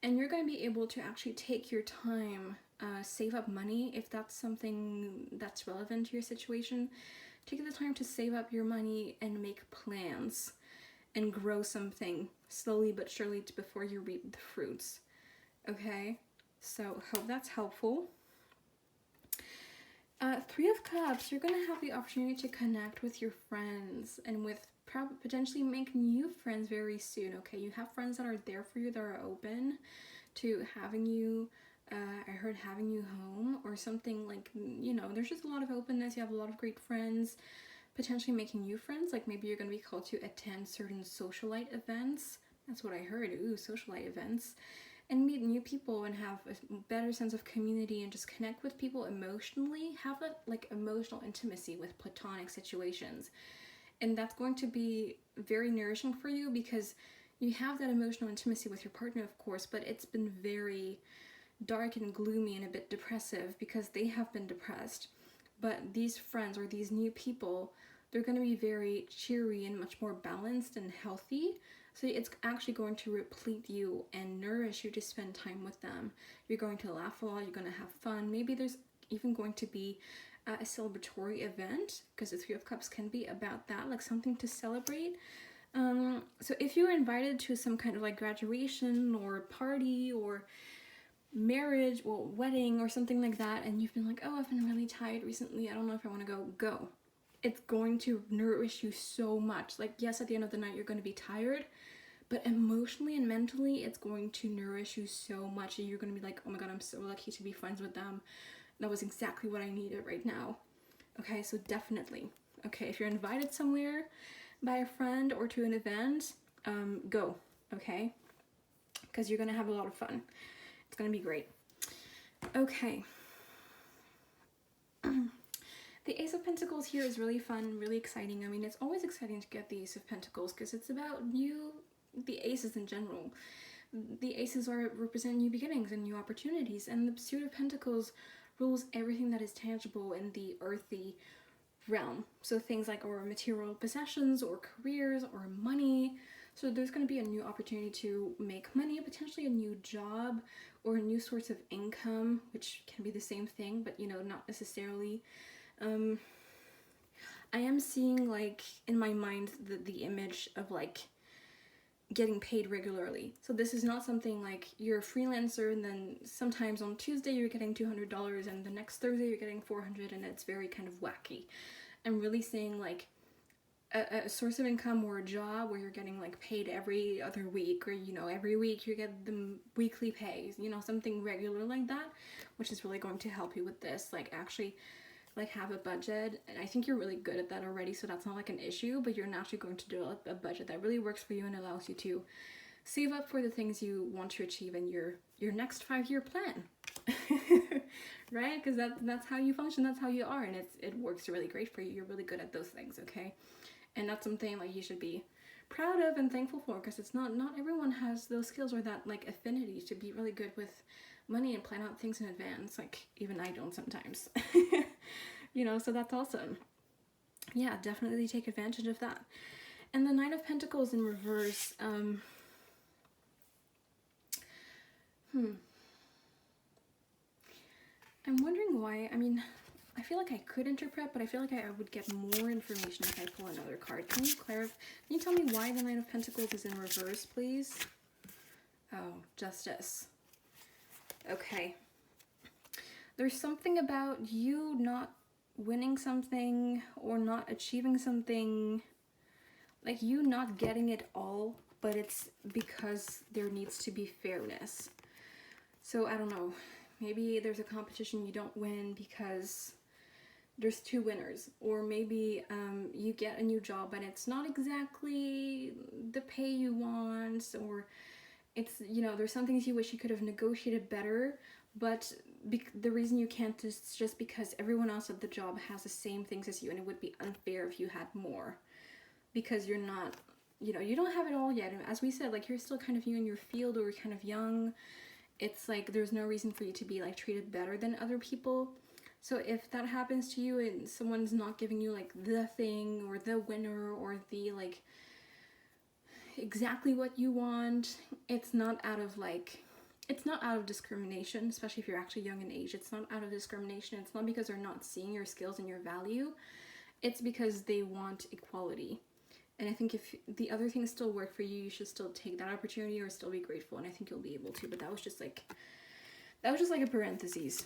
and you're going to be able to actually take your time, save up money if that's something that's relevant to your situation. Take the time to save up your money and make plans and grow something slowly but surely before you reap the fruits. Okay, so hope that's helpful. Three of Cups, you're going to have the opportunity to connect with your friends and with potentially make new friends very soon, okay? You have friends that are there for you, that are open to having you, I heard having you home or something, like, you know, there's just a lot of openness. You have a lot of great friends, potentially making new friends, like maybe you're going to be called to attend certain socialite events. That's what I heard, ooh, socialite events. And meet new people and have a better sense of community and just connect with people emotionally. Have that like emotional intimacy with platonic situations. And that's going to be very nourishing for you because you have that emotional intimacy with your partner, of course, but it's been very dark and gloomy and a bit depressive because they have been depressed. But these friends or these new people, they're going to be very cheery and much more balanced and healthy. So it's actually going to deplete you and nourish you to spend time with them. You're going to laugh a lot, you're going to have fun. Maybe there's even going to be a celebratory event, because the Three of Cups can be about that, like something to celebrate. So if you're invited to some kind of like graduation or party or marriage or wedding or something like that, and you've been like, oh, I've been really tired recently, I don't know if I want to go. It's going to nourish you so much. Like, yes, at the end of the night, you're going to be tired, but emotionally and mentally, it's going to nourish you so much. And you're going to be like, oh my God, I'm so lucky to be friends with them. That was exactly what I needed right now. Okay, so definitely. Okay, if you're invited somewhere by a friend or to an event, go, okay? Because you're going to have a lot of fun. It's going to be great. Okay. The Ace of Pentacles here is really fun, really exciting. I mean, it's always exciting to get the Ace of Pentacles because it's about you, the aces in general. The aces represent new beginnings and new opportunities, and the Suit of Pentacles rules everything that is tangible in the earthy realm. So things like our material possessions or careers or money. So there's going to be a new opportunity to make money, potentially a new job or a new source of income, which can be the same thing, but you know, not necessarily. I am seeing like in my mind the image of like getting paid regularly. So this is not something like you're a freelancer and then sometimes on Tuesday you're getting $200 and the next Thursday you're getting $400, and it's very kind of wacky. I'm really saying like a source of income or a job where you're getting like paid every other week, or you know, every week you get the weekly pays, you know, something regular like that, which is really going to help you with this. Like actually like have a budget, and I think you're really good at that already, so that's not like an issue, but you're naturally going to develop a budget that really works for you and allows you to save up for the things you want to achieve in your next 5-year plan. Right? Because that's how you function, that's how you are, and it works really great for you. You're really good at those things, okay? And that's something like you should be proud of and thankful for, because it's not everyone has those skills or that like affinity to be really good with money and plan out things in advance. Like even I don't sometimes. You know, so that's awesome. Yeah, definitely take advantage of that. And the Knight of Pentacles in reverse, I'm wondering why. I mean, I feel like I could interpret, but I feel like I would get more information if I pull another card. Can you clarify? Can you tell me why the Knight of Pentacles is in reverse, please? Oh, Justice. Okay. There's something about you not winning something or not achieving something, like you not getting it all, but it's because there needs to be fairness. So I don't know, maybe there's a competition you don't win because there's 2 winners, or maybe you get a new job and it's not exactly the pay you want, or it's, you know, there's some things you wish you could have negotiated better, but the reason you can't is just because everyone else at the job has the same things as you, and it would be unfair if you had more, because you're not, you know, you don't have it all yet. And as we said, like you're still kind of new in your field, or kind of young, it's like there's no reason for you to be like treated better than other people. So if that happens to you and someone's not giving you like the thing or the winner or the like exactly what you want, it's not out of like, it's not out of discrimination, especially if you're actually young in age. It's not out of discrimination. It's not because they're not seeing your skills and your value. It's because they want equality. And I think if the other things still work for you, you should still take that opportunity or still be grateful. And I think you'll be able to. But that was just like a parenthesis.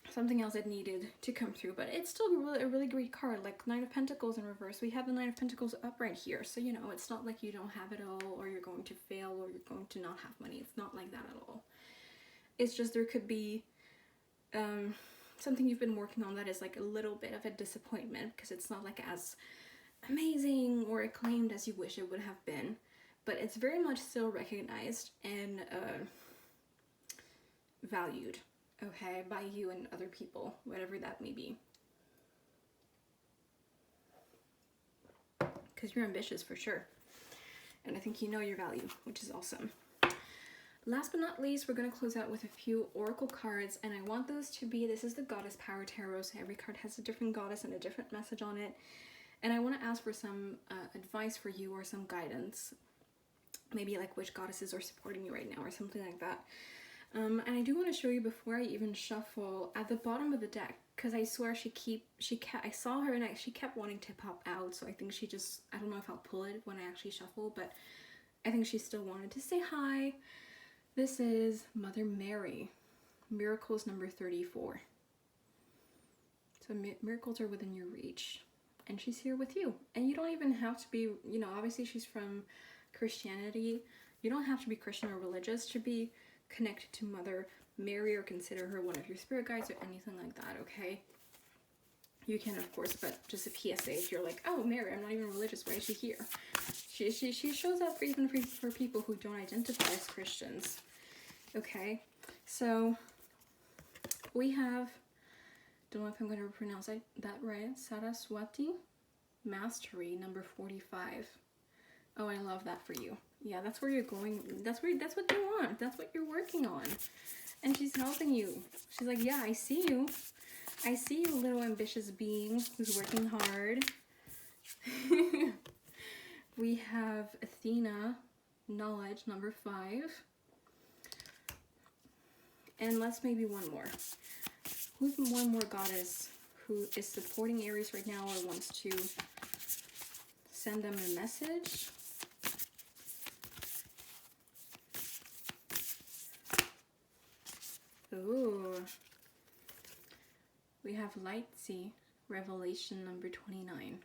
Something else that needed to come through. But it's still a really great card. Like Nine of Pentacles in reverse. We have the Nine of Pentacles up right here. So, you know, it's not like you don't have it all or you're going to fail or you're going to not have money. It's not like that at all. It's just there could be something you've been working on that is like a little bit of a disappointment because it's not like as amazing or acclaimed as you wish it would have been, but it's very much still recognized and valued, okay, by you and other people, whatever that may be, because you're ambitious for sure, and I think you know your value, which is awesome. Last but not least, we're going to close out with a few oracle cards, and I want those to be, this is the Goddess Power Tarot, so every card has a different goddess and a different message on it. And I want to ask for some advice for you or some guidance. Maybe like which goddesses are supporting you right now or something like that. And I do want to show you before I even shuffle at the bottom of the deck. Because I swear I saw her and she kept wanting to pop out. So I think she just, I don't know if I'll pull it when I actually shuffle. But I think she still wanted to say hi. This is Mother Mary. Miracles number 34. So miracles are within your reach. And she's here with you. And you don't even have to be, you know, obviously she's from Christianity. You don't have to be Christian or religious to be connected to Mother Mary or consider her one of your spirit guides or anything like that, okay? You can, of course, but just a PSA, if you're like, oh, Mary, I'm not even religious, why is she here? She shows up even for people who don't identify as Christians, okay? So we have, don't know if I'm going to pronounce that right, Saraswati Mastery number 45. Oh, I love that for you. Yeah, that's where you're going. That's what you want. That's what you're working on. And she's helping you. She's like, yeah, I see you. I see you, little ambitious being who's working hard. We have Athena, Knowledge, number 5. And let's maybe one more. Who's one more goddess who is supporting Aries right now or wants to send them a message? Ooh. We have Lightsea, Revelation number 29.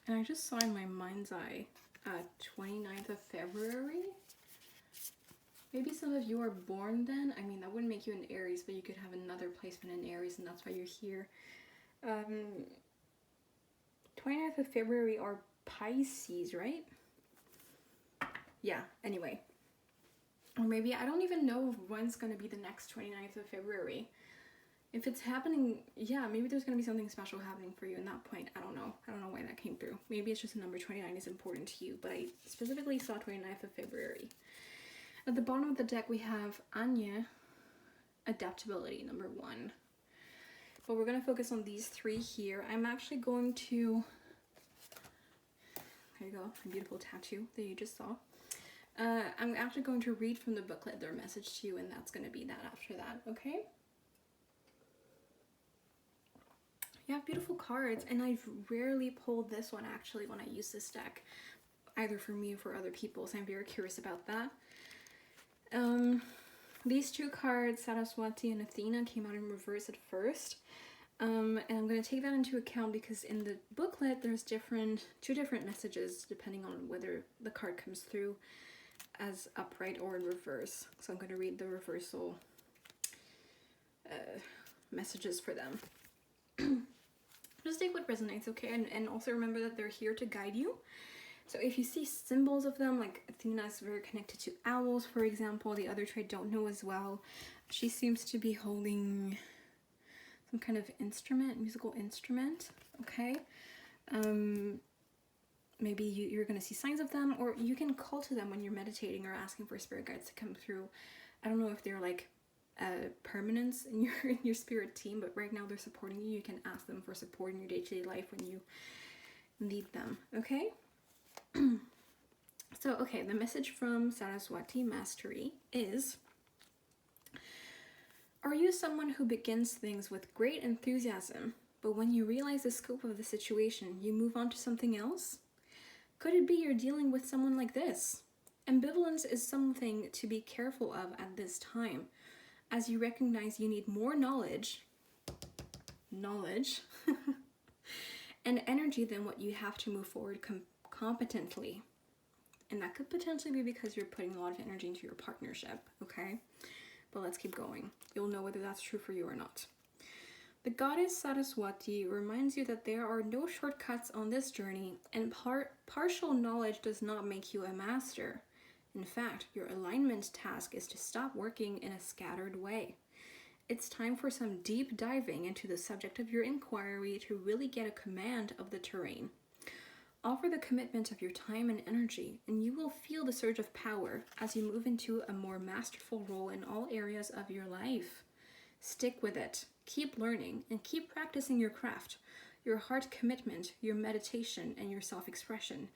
And I just saw in my mind's eye 29th of February. Maybe some of you are born then. I mean, that wouldn't make you an Aries, but you could have another placement in Aries, and that's why you're here. 29th of February are Pisces, right? Yeah, anyway. Or maybe, I don't even know when's going to be the next 29th of February. If it's happening, yeah, maybe there's going to be something special happening for you in that point. I don't know. I don't know why that came through. Maybe it's just the number 29 is important to you, but I specifically saw 29th of February. At the bottom of the deck, we have Anya, Adaptability, number 1. But we're going to focus on these 3 here. I'm actually going to, there you go, my beautiful tattoo that you just saw. I'm actually going to read from the booklet their message to you, and that's going to be that after that, okay? You have beautiful cards, and I've rarely pulled this one actually when I use this deck, either for me or for other people, so I'm very curious about that. These 2 cards, Saraswati and Athena, came out in reverse at first, and I'm going to take that into account because in the booklet there's 2 different messages depending on whether the card comes through as upright or in reverse. So I'm going to read the reversal messages for them. Just take what resonates, okay? And also remember that they're here to guide you. So if you see symbols of them, like Athena is very connected to owls, for example. The other two I don't know as well. She seems to be holding some kind of instrument, musical instrument, okay? maybe you're going to see signs of them, or you can call to them when you're meditating or asking for spirit guides to come through. I don't know if they're like permanence in your spirit team, but right now they're supporting you. You can ask them for support in your day-to-day life when you need them. Okay. So okay, the message from Saraswati Mastery is: are you someone who begins things with great enthusiasm, but when you realize the scope of the situation, you move on to something else? Could it be you're dealing with someone like this? Ambivalence is something to be careful of at this time, as you recognize you need more knowledge, and energy than what you have to move forward competently. And that could potentially be because you're putting a lot of energy into your partnership, okay? But let's keep going. You'll know whether that's true for you or not. The goddess Saraswati reminds you that there are no shortcuts on this journey, and partial knowledge does not make you a master. In fact, your alignment task is to stop working in a scattered way. It's time for some deep diving into the subject of your inquiry to really get a command of the terrain. Offer the commitment of your time and energy, and you will feel the surge of power as you move into a more masterful role in all areas of your life. Stick with it, keep learning, and keep practicing your craft, your heart commitment, your meditation, and your self-expression.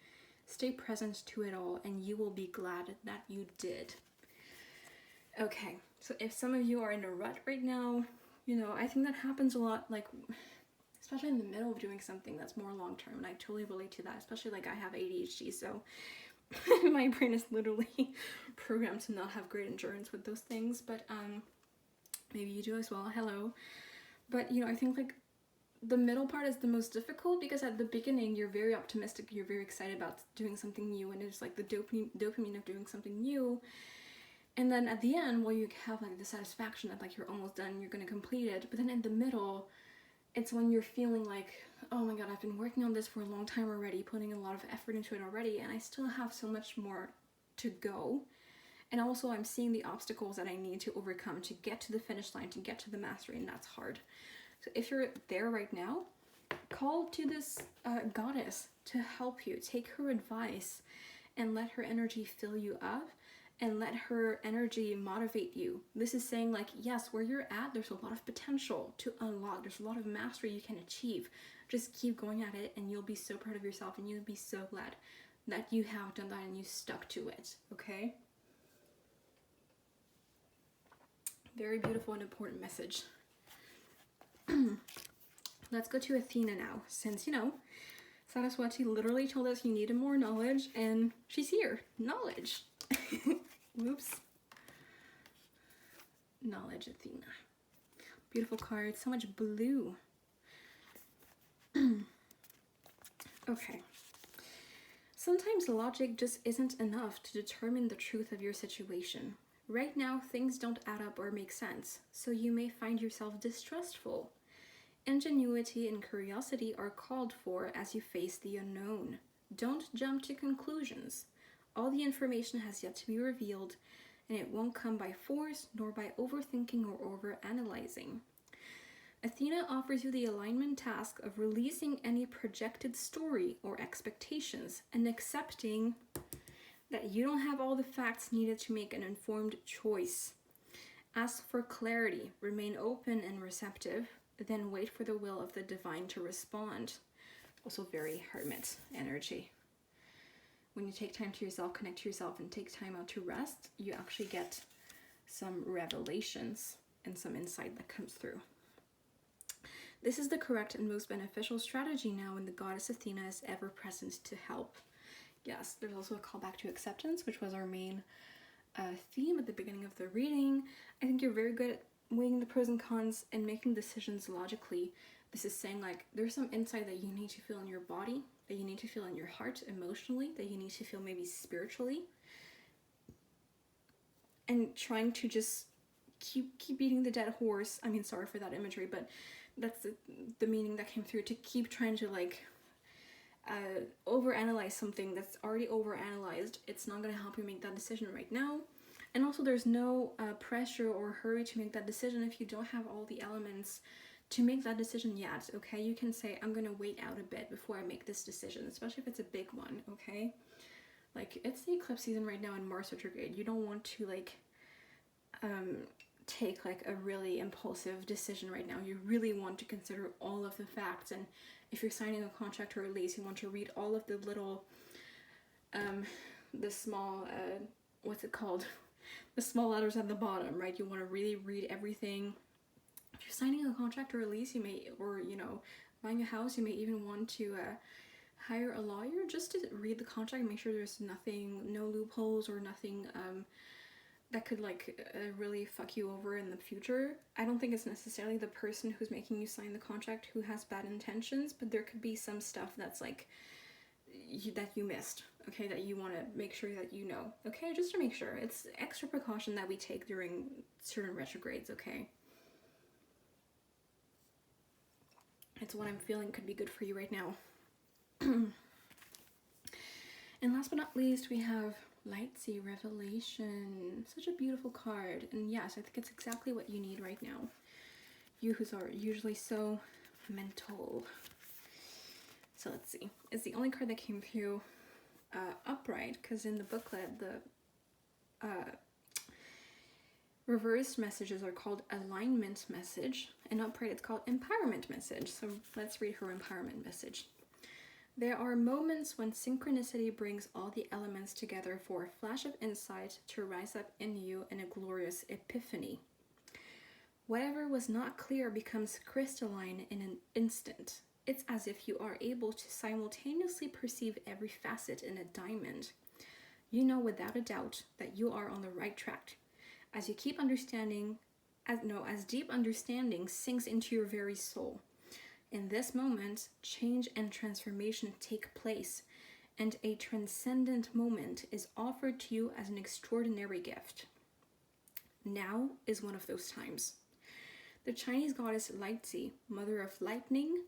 Stay present to it all, and you will be glad that you did. Okay, so if some of you are in a rut right now, I think that happens a lot, like, especially in the middle of doing something that's more long-term, and I totally relate to that, especially like I have ADHD, so my brain is literally programmed to not have great endurance with those things, but maybe you do as well, hello. But, I think like the middle part is the most difficult, because at the beginning you're very optimistic, you're very excited about doing something new, and it's like the dopamine of doing something new. And then at the end, you have like the satisfaction that like you're almost done, you're going to complete it. But then in the middle, it's when you're feeling like, oh my god, I've been working on this for a long time already, putting a lot of effort into it already, and I still have so much more to go. And also I'm seeing the obstacles that I need to overcome to get to the finish line, to get to the mastery, and that's hard. So if you're there right now, call to this goddess to help you. Take her advice and let her energy fill you up, and let her energy motivate you. This is saying like, yes, where you're at, there's a lot of potential to unlock. There's a lot of mastery you can achieve. Just keep going at it, and you'll be so proud of yourself, and you'll be so glad that you have done that and you stuck to it, okay? Very beautiful and important message. Let's go to Athena now, since, Saraswati literally told us you needed more knowledge, and she's here. Knowledge. Whoops. Knowledge, Athena. Beautiful card. So much blue. Okay. Sometimes logic just isn't enough to determine the truth of your situation. Right now, things don't add up or make sense, so you may find yourself distrustful. Ingenuity and curiosity are called for as you face the unknown. Don't jump to conclusions. All the information has yet to be revealed, and it won't come by force nor by overthinking or overanalyzing. Athena offers you the alignment task of releasing any projected story or expectations and accepting that you don't have all the facts needed to make an informed choice. Ask for clarity, remain open and receptive, then wait for the will of the divine to respond. Also very hermit energy. When you take time to yourself, connect to yourself, and take time out to rest, you actually get some revelations and some insight that comes through. This is the correct and most beneficial strategy now when the goddess Athena is ever present to help. Yes, there's also a call back to acceptance, which was our main theme at the beginning of the reading. I think you're very good at weighing the pros and cons and making decisions logically. This is saying like there's some insight that you need to feel in your body, that you need to feel in your heart emotionally, that you need to feel maybe spiritually, and trying to just keep beating the dead horse. I mean, sorry for that imagery, but that's the meaning that came through, to keep trying to like overanalyze something that's already overanalyzed. It's not going to help you make that decision right now. And also there's no pressure or hurry to make that decision if you don't have all the elements to make that decision yet, okay? You can say, I'm gonna wait out a bit before I make this decision, especially if it's a big one, okay? Like, it's the eclipse season right now in Mars retrograde. You don't want to, like, take, like, a really impulsive decision right now. You really want to consider all of the facts, and if you're signing a contract or a lease, you want to read all of the little, the small, what's it called? The small letters at the bottom, right? You want to really read everything. If you're signing a contract or a lease, you may, or, you know, buying a house, you may even want to hire a lawyer just to read the contract and make sure there's nothing, no loopholes or nothing that could, like, really fuck you over in the future. I don't think it's necessarily the person who's making you sign the contract who has bad intentions, but there could be some stuff that's, like, that you missed, okay, that you want to make sure that you know, okay, just to make sure. It's extra precaution that we take during certain retrogrades, okay? It's what I'm feeling could be good for you right now. And last but not least, we have Lightsea Revelation. Such a beautiful card. And yes, I think it's exactly what you need right now. You who are usually so mental. So let's see. It's the only card that came through upright, because in the booklet, the reversed messages are called alignment message, and upright it's called empowerment message. So let's read her empowerment message. There are moments when synchronicity brings all the elements together for a flash of insight to rise up in you in a glorious epiphany. Whatever was not clear becomes crystalline in an instant. It's as if you are able to simultaneously perceive every facet in a diamond. You know without a doubt that you are on the right track. As you keep understanding, as deep understanding sinks into your very soul. In this moment, change and transformation take place, and a transcendent moment is offered to you as an extraordinary gift. Now is one of those times. The Chinese goddess Lightsea, mother of lightning,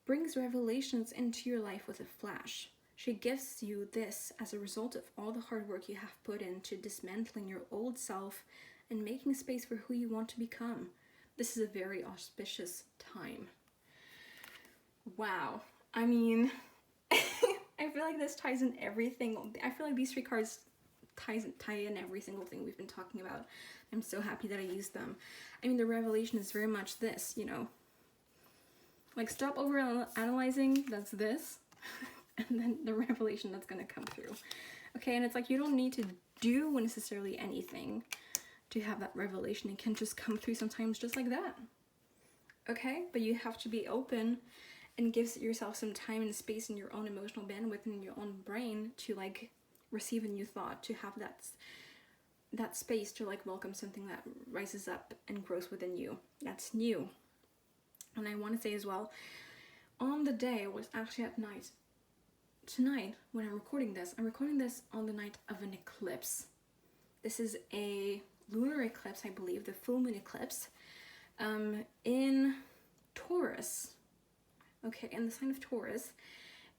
brings revelations into your life with a flash. She gifts you this as a result of all the hard work you have put into dismantling your old self and making space for who you want to become. This is a very auspicious time. Wow. I mean, I feel like this ties in everything. I feel like these three cards tie in every single thing we've been talking about. I'm so happy that I used them. I mean, the revelation is very much this, you know. Like, stop over analyzing, that's this. And then the revelation that's going to come through. Okay, and it's like you don't need to do necessarily anything to have that revelation. It can just come through sometimes just like that. Okay, but you have to be open and give yourself some time and space in your own emotional bandwidth and in your own brain to, like, receive a new thought, to have that space to, like, welcome something that rises up and grows within you. That's new. And I want to say as well, on the day, it was actually at night. Tonight, when I'm recording this on the night of an eclipse. This is a lunar eclipse, I believe, the full moon eclipse, in Taurus. Okay, in the sign of Taurus.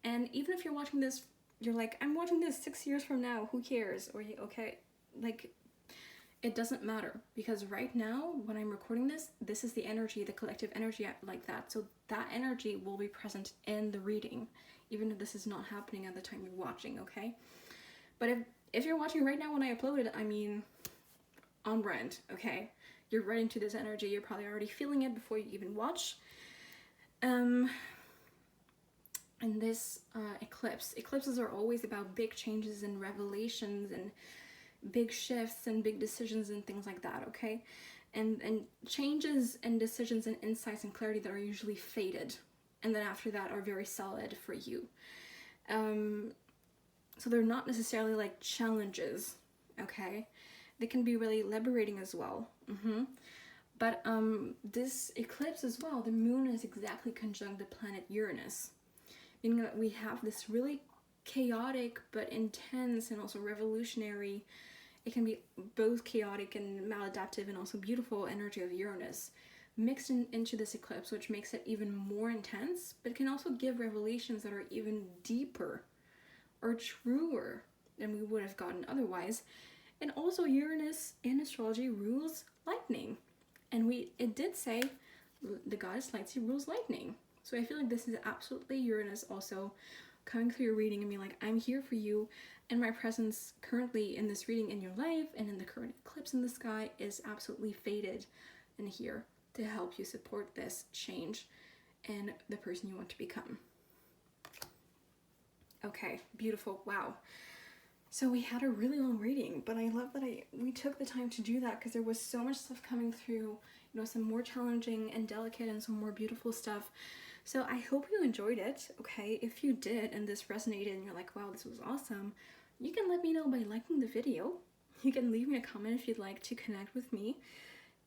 And even if you're watching this, you're like, I'm watching this 6 years from now, who cares? Or, okay, like, it doesn't matter, because right now, when I'm recording this, this is the energy, the collective energy like that. So that energy will be present in the reading, even if this is not happening at the time you're watching, okay? But if you're watching right now when I upload it, I mean, on brand, okay? You're right into this energy, you're probably already feeling it before you even watch. And this eclipses are always about big changes and revelations and big shifts and big decisions and things like that, okay? And changes and decisions and insights and clarity that are usually faded, and then after that are very solid for you. So they're not necessarily like challenges, okay? They can be really liberating as well. But this eclipse as well, the moon is exactly conjunct the planet Uranus, meaning that we have this really chaotic but intense and also revolutionary, it can be both chaotic and maladaptive and also beautiful energy of Uranus mixed into this eclipse, which makes it even more intense, but can also give revelations that are even deeper or truer than we would have gotten otherwise. And also Uranus in astrology rules lightning. And it did say the goddess light rules lightning. So I feel like this is absolutely Uranus also coming through your reading and being like, I'm here for you, and my presence currently in this reading in your life and in the current eclipse in the sky is absolutely fated and here to help you support this change and the person you want to become. Okay, beautiful. Wow. So we had a really long reading, but I love that we took the time to do that because there was so much stuff coming through, some more challenging and delicate and some more beautiful stuff. So I hope you enjoyed it, okay? If you did and this resonated and you're like, wow, this was awesome, you can let me know by liking the video. You can leave me a comment if you'd like to connect with me.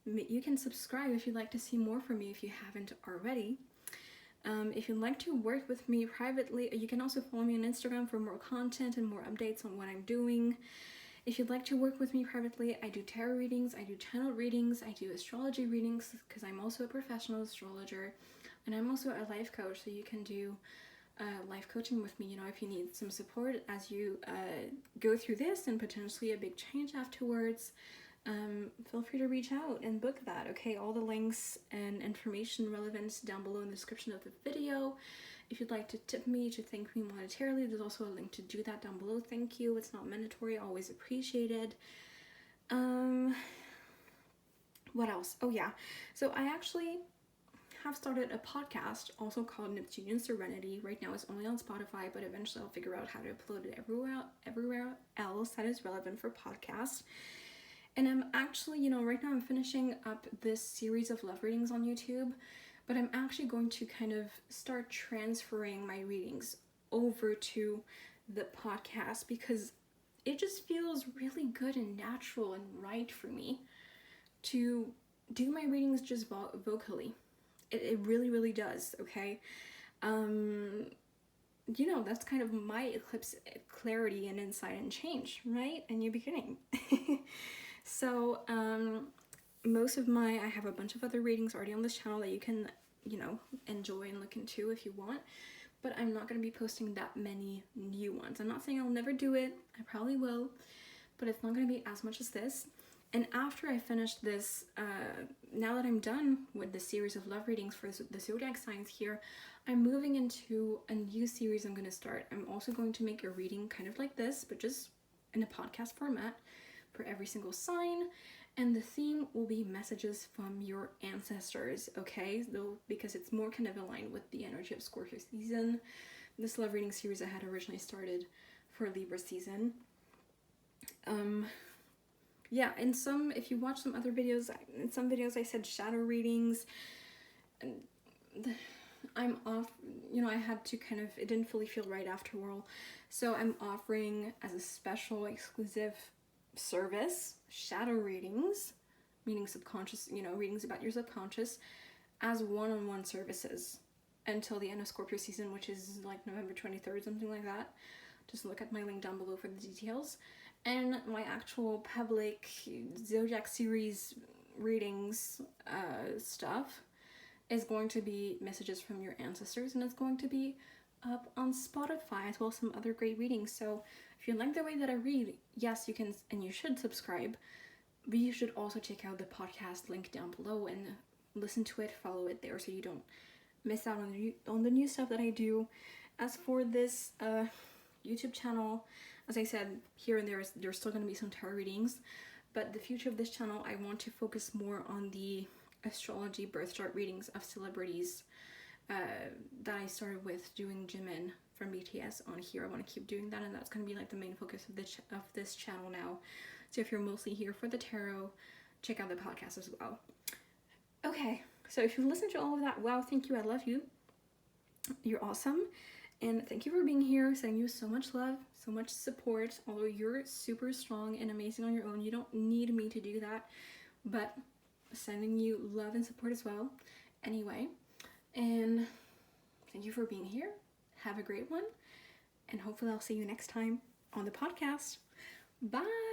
You can subscribe if you'd like to see more from me if you haven't already. If you'd like to work with me privately, you can also follow me on Instagram for more content and more updates on what I'm doing. If you'd like to work with me privately, I do tarot readings, I do channel readings, I do astrology readings because I'm also a professional astrologer, and I'm also a life coach, so you can do life coaching with me, if you need some support as you go through this and potentially a big change afterwards. Feel free to reach out and book that, okay? All the links and information relevant down below in the description of the video. If you'd like to tip me to thank me monetarily, there's also a link to do that down below. Thank you. It's not mandatory, always appreciated. What else? Oh yeah, so I actually have started a podcast also called Neptunian Serenity. Right now it's only on Spotify, but eventually I'll figure out how to upload it everywhere else that is relevant for podcasts. And I'm actually, right now I'm finishing up this series of love readings on YouTube, but I'm actually going to kind of start transferring my readings over to the podcast because it just feels really good and natural and right for me to do my readings just vocally. It really, really does, okay? That's kind of my eclipse clarity and insight and change, right? A new beginning. So, I have a bunch of other readings already on this channel that you can, enjoy and look into if you want, but I'm not going to be posting that many new ones. I'm not saying I'll never do it. I probably will, but it's not going to be as much as this. And after I finish this, now that I'm done with the series of love readings for the zodiac signs here, I'm moving into a new series I'm going to start. I'm also going to make a reading kind of like this, but just in a podcast format for every single sign, and the theme will be messages from your ancestors, okay? Because it's more kind of aligned with the energy of Scorpio season. This love reading series I had originally started for Libra season. Yeah, if you watch some other videos, in some videos I said shadow readings, and I'm off, I had to kind of, it didn't fully feel right after a while, so I'm offering as a special exclusive service shadow readings, meaning subconscious, readings about your subconscious, as one-on-one services until the end of Scorpio season, which is like November 23rd, something like that. Just look at my link down below for the details. And my actual public zodiac series readings stuff is going to be messages from your ancestors, and it's going to be up on Spotify as well as some other great readings. So if you like the way that I read, yes, you can and you should subscribe, but you should also check out the podcast link down below and listen to it, follow it there so you don't miss out on the new stuff that I do. As for this YouTube channel, as I said, here and there's still going to be some tarot readings, but the future of this channel, I want to focus more on the astrology birth chart readings of celebrities that I started with doing Jimin from BTS on here. I want to keep doing that, and that's going to be like the main focus of this channel now. So if you're mostly here for the tarot, check out the podcast as well. Okay, so if you listened to all of that, wow, thank you, I love you. You're awesome. And thank you for being here, sending you so much love, so much support. Although you're super strong and amazing on your own, you don't need me to do that, but sending you love and support as well. Anyway, and thank you for being here. Have a great one, and hopefully I'll see you next time on the podcast. Bye!